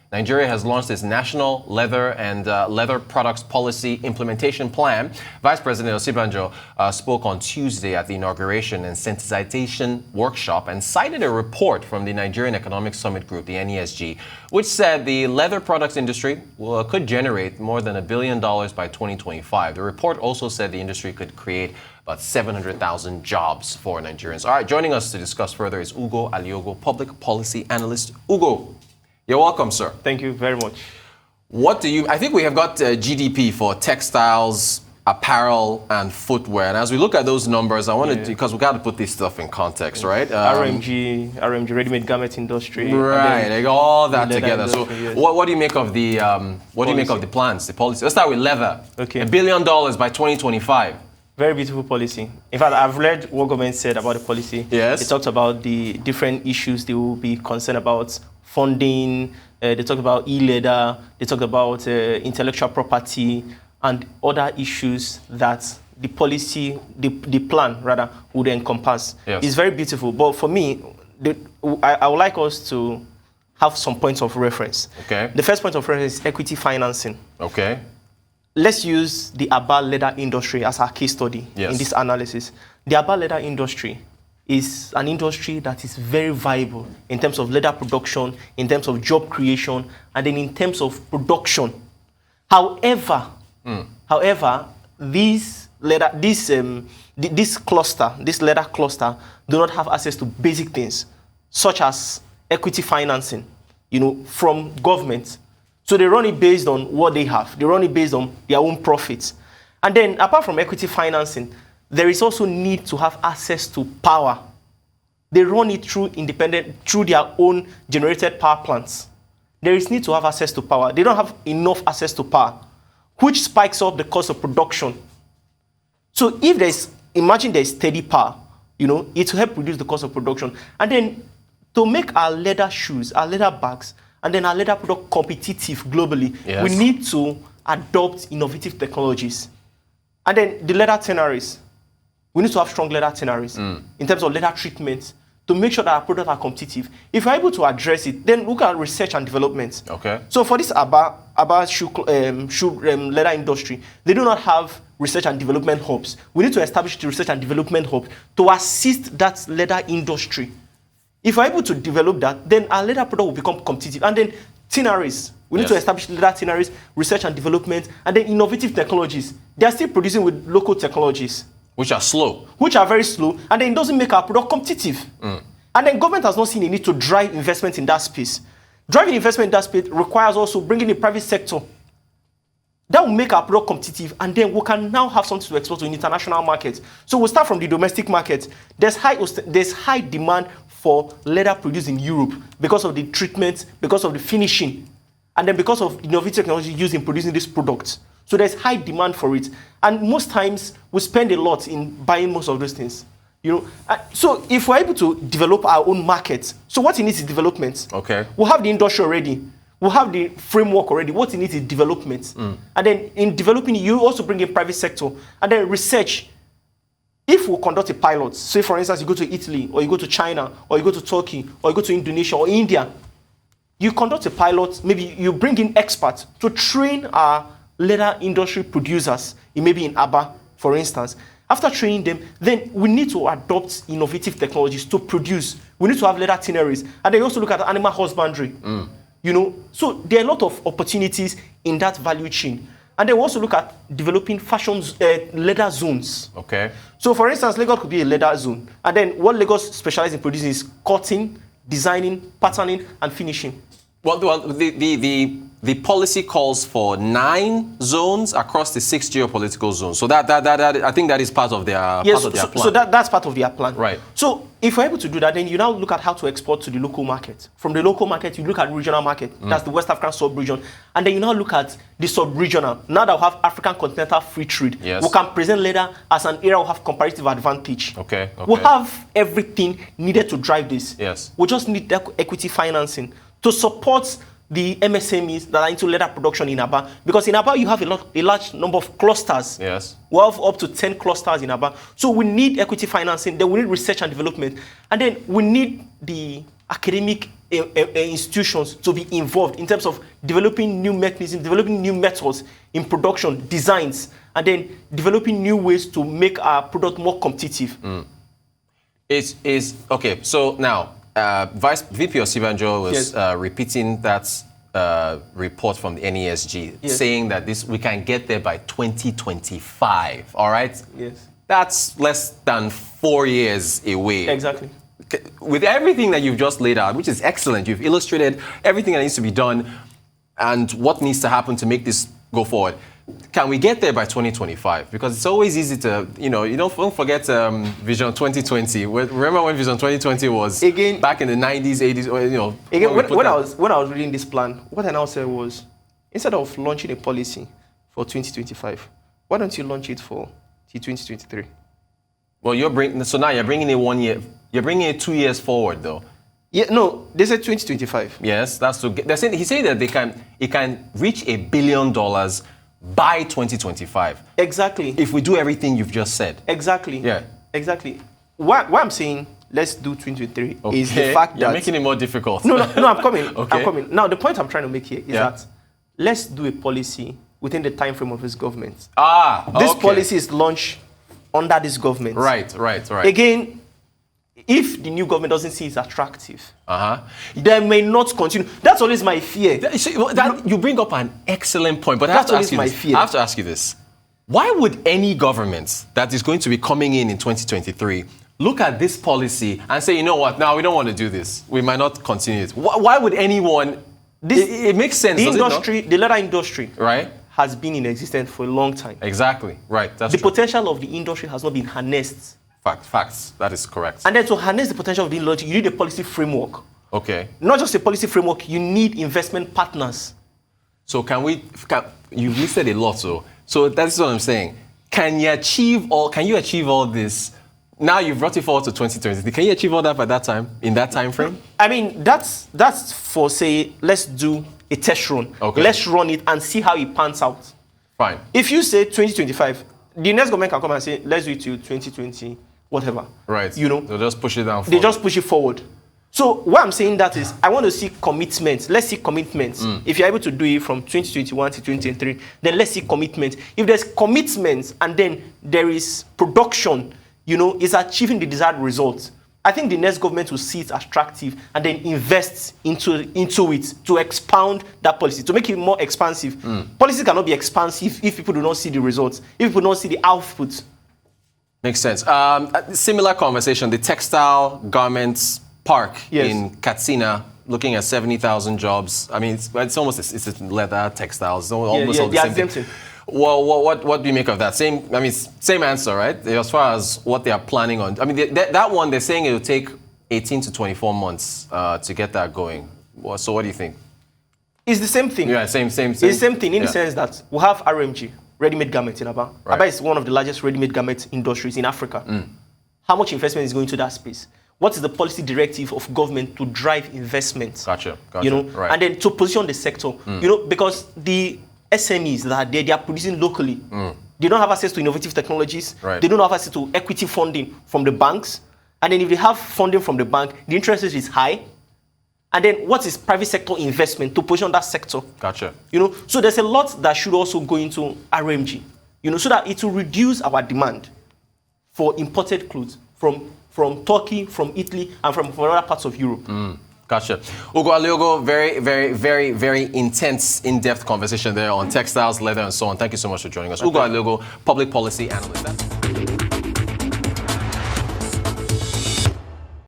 Nigeria has launched its National Leather and Leather Products Policy Implementation Plan. Vice President Osibanjo spoke on Tuesday at the inauguration and sensitization workshop and cited a report from the Nigerian Economic Summit Group, the NESG, which said the leather products industry could generate more than $1 billion by 2025. The report also said the industry could create about 700,000 jobs for Nigerians. All right, joining us to discuss further is Ugo Aliogo, Public Policy Analyst. Ugo, you're welcome, sir. Thank you very much. I think we have got GDP for textiles, apparel, and footwear. And as we look at those numbers, I wanted to, because we got to put this stuff in context, right? RMG, ready-made garment industry. Right, like all that together. Industry, so, yes. what do you make of the the plans, the policy? Let's start with leather. Okay. $1 billion by 2025. Very beautiful policy. In fact, I've read what government said about the policy. Yes. They talked about the different issues they will be concerned about. Funding, they talked about e-leather, they talked about intellectual property and other issues that the policy, the plan rather, would encompass. Yes. It's very beautiful. But for me, I would like us to have some points of reference. Okay. The first point of reference is equity financing. Okay. Let's use the Aba leather industry as our case study in this analysis. The Aba leather industry is an industry that is very viable in terms of leather production, in terms of job creation, and then in terms of production. However, this leather cluster do not have access to basic things such as equity financing, from government. So they run it based on what they have. They run it based on their own profits. And then apart from equity financing, there is also need to have access to power. They run it through their own generated power plants. There is need to have access to power. They don't have enough access to power, which spikes up the cost of production. So if imagine there's steady power, it will help reduce the cost of production. And then to make our leather shoes, our leather bags, and then our leather product competitive globally, we need to adopt innovative technologies. And then the leather tanneries. We need to have strong leather tanneries in terms of leather treatment to make sure that our products are competitive. If we're able to address it, then look at research and development. Okay. So for this Aba shoe leather industry, they do not have research and development hubs. We need to establish the research and development hub to assist that leather industry. If we're able to develop that, then our leather product will become competitive. And then tanneries. We need to establish leather tanneries, research and development, and then innovative technologies. They are still producing with local technologies. Which are slow. Which are very slow, and then it doesn't make our product competitive. And then government has not seen a need to drive investment in that space. Driving investment in that space requires also bringing the private sector. That will make our product competitive, and then we can now have something to export to an international market. So we'll start from the domestic market. There's high demand for leather produced in Europe because of the treatment, because of the finishing, and then because of innovative technology used in producing these products. So there's high demand for it. And most times, we spend a lot in buying most of those things. So if we're able to develop our own market, so what it needs is development. Okay. We'll have the industry already. We'll have the framework already. What it needs is development. And then in developing, you also bring in private sector. And then research. If we conduct a pilot, say for instance, you go to Italy, or you go to China, or you go to Turkey, or you go to Indonesia, or India, you conduct a pilot, maybe you bring in experts to train our leather industry producers, maybe in Aba, for instance. After training them, then we need to adopt innovative technologies to produce. We need to have leather tanneries. And then also look at animal husbandry. So there are a lot of opportunities in that value chain. And then we also look at developing fashion leather zones. Okay. So for instance, Lagos could be a leather zone. And then what Lagos specializes in producing is cutting, designing, patterning, and finishing. Well, the policy calls for 9 zones across the 6 geopolitical zones. So that I think that is part of their plan. So that's part of their plan. Right. So if we're able to do that, then you now look at how to export to the local market. From the local market, you look at regional market. That's the West African sub-region. And then you now look at the sub-regional. Now that we have African continental free trade, we can present leather as an area we have comparative advantage. Okay. We have everything needed to drive this. Yes. We just need equity financing to support the MSMEs that are into leather production in Aba. Because in Aba, you have a large number of clusters. Yes. We have up to 10 clusters in Aba. So we need equity financing, then we need research and development, and then we need the academic institutions to be involved in terms of developing new mechanisms, developing new methods in production, designs, and then developing new ways to make our product more competitive. Is okay. So now, VP Osibanjo was repeating that report from the NESG, saying that we can get there by 2025. All right. Yes. That's less than 4 years away. Exactly. With everything that you've just laid out, which is excellent, you've illustrated everything that needs to be done and what needs to happen to make this go forward. Can we get there by 2025? Because it's always easy to, you don't forget Vision 2020. Remember when Vision 2020 was back in the 90s, 80s, or, Again, when I was reading this plan, what I now said was, instead of launching a policy for 2025, why don't you launch it for 2023? Well, so now you're bringing it 1 year. You're bringing it 2 years forward, though. Yeah, no, they said 2025. Yes, that's to get. He said that it can reach $1 billion by 2025. Exactly. If we do everything you've just said. Exactly. Yeah. Exactly. Why I'm saying let's do 2023 is the fact that you're making it more difficult. No, I'm coming. Okay. I'm coming. Now the point I'm trying to make here is that let's do a policy within the time frame of this government. This policy is launched under this government. Right. Again, if the new government doesn't see it attractive, they may not continue. That's always my fear. You bring up an excellent point, but that's always my fear. I have to ask you this. Why would any government that is going to be coming in 2023 look at this policy and say, you know what, now we don't want to do this. We might not continue it. Why would anyone... It makes sense, the industry, the leather industry, right, has been in existence for a long time. Exactly, right. That's the potential of the industry has not been harnessed. Facts. That is correct. And then to harness the potential of the industry, you need a policy framework. Okay. Not just a policy framework, you need investment partners. So you've listed a lot, so that's what I'm saying. Can you achieve all this? Now you've brought it forward to 2023. Can you achieve all that by that time, in that time frame? I mean, that's for, say, let's do a test run. Okay. Let's run it and see how it pans out. Fine. If you say 2025, the next government can come and say, let's do it till 2020, whatever. Right. They'll just push it down forward. They just push it forward. So what I'm saying that is, I want to see commitments. Let's see commitments. If you're able to do it from 2021 to 2023, then let's see commitments. If there's commitments and then there is production, is achieving the desired results, I think the next government will see it attractive and then invest into it to expound that policy, to make it more expansive. Policies cannot be expansive if people do not see the results, if people don't see the output. Makes sense. Similar conversation, the textile garments park in Katsina, looking at 70,000 jobs. I mean, it's almost it's leather, textiles, almost all the same thing. Well, what do you make of that? Same answer, right? As far as what they are planning on. I mean, that one, they're saying it will take 18 to 24 months to get that going. So what do you think? It's the same thing. Yeah, same. It's the same thing in the sense that we have RMG, ready-made garments in Aba. Right. Aba is one of the largest ready-made garment industries in Africa. How much investment is going to that space? What is the policy directive of government to drive investment? Gotcha. Right. And then to position the sector, because the SMEs that are there, they are producing locally. They don't have access to innovative technologies. Right. They don't have access to equity funding from the banks. And then if they have funding from the bank, the interest rate is high. And then what is private sector investment to position that sector? Gotcha. So there's a lot that should also go into RMG, so that it will reduce our demand for imported clothes from Turkey, from Italy, and from other parts of Europe. Gotcha. Ugo Aliogo, very, very, very, very intense, in-depth conversation there on textiles, leather, and so on. Thank you so much for joining us. Ugo Aliogo, Public Policy Analyst.